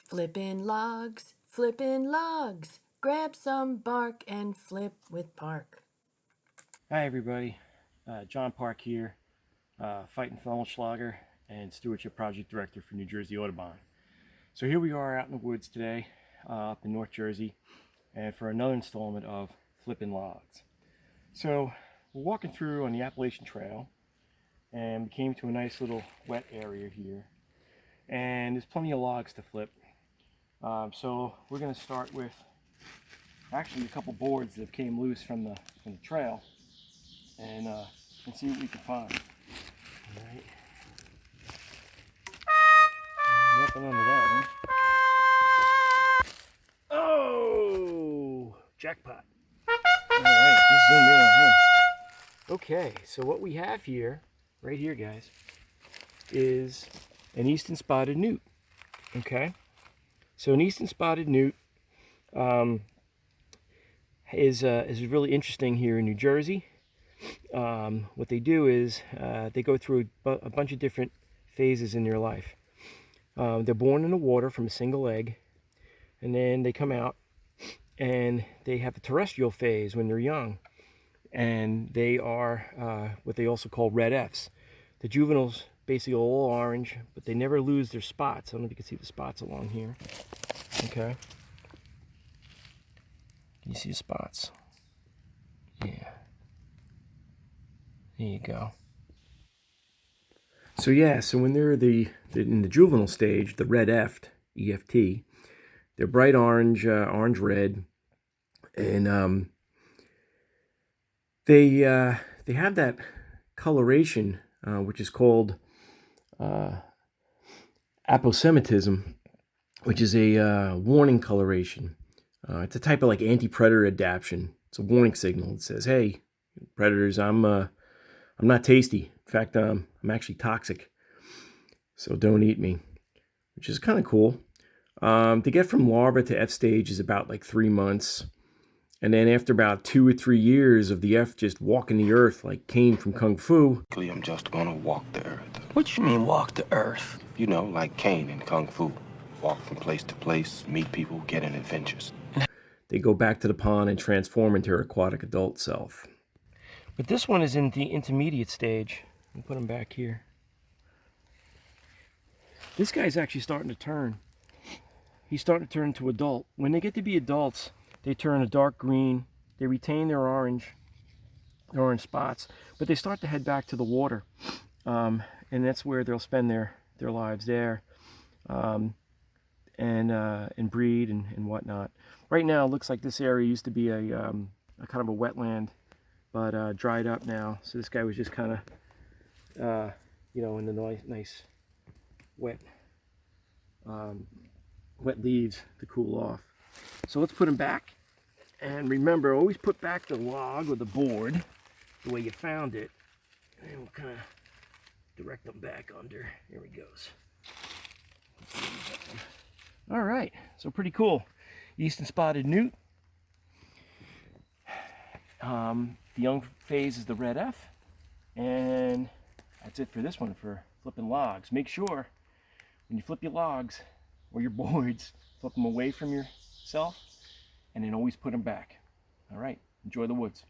flippin' logs, grab some bark and flip with Parke. Hi everybody, John Parke here, fighting Fellenschlager and Stewardship Project Director for New Jersey Audubon. So here we are out in the woods today, up in North Jersey, and for another installment of Flippin' Logs. So we're walking through on the Appalachian Trail, and we came to a nice little wet area here, and there's plenty of logs to flip. So we're going to start with actually a couple boards that came loose from the trail, and see what we can find. All right. Nothing under that one. Oh, jackpot! All right, let's zoom in on him. Okay, so what we have here, right here, guys, is an eastern spotted newt. Okay, so an eastern spotted newt is really interesting here in New Jersey. What they do is they go through a bunch of different phases in their life. They're born in the water from a single egg, and then they come out and they have the terrestrial phase when they're young, and they are what they also call red Fs. The juveniles basically are all orange, but they never lose their spots. I don't know if you can see the spots along here. Okay, can you see the spots? Yeah. There you go. So yeah, so when they're in the juvenile stage, the red EFT, they're bright orange, orange red, and they have that coloration, which is called aposematism, which is a warning coloration. It's a type of like anti-predator adaptation. It's a warning signal. It says, "Hey, predators, I'm not tasty. In fact, I'm actually toxic. So don't eat me," which is kind of cool. To get from larva to F stage is about like 3 months. And then after about 2 or 3 years of the F just walking the earth like Caine from Kung Fu. I'm just gonna walk the earth. What you mean walk the earth? You know, like Caine in Kung Fu. Walk from place to place, meet people, get in adventures. They go back to the pond and transform into their aquatic adult self. But this one is in the intermediate stage. I'll put him back here. This guy's actually starting to turn. He's starting to turn into adult. When they get to be adults, they turn a dark green. They retain their orange spots, but they start to head back to the water. And that's where they'll spend their lives there, and breed and whatnot. Right now, it looks like this area used to be a kind of a wetland, but dried up now. So this guy was just kind of, in the nice wet leaves to cool off. So let's put him back. And remember, always put back the log or the board the way you found it. And we'll kind of direct them back under. There he goes. All right, so pretty cool. Eastern spotted newt. The young phase is the red F. And that's it for this one for flipping logs. Make sure when you flip your logs or your boards, flip them away from yourself, and then always put them back. All right, enjoy the woods.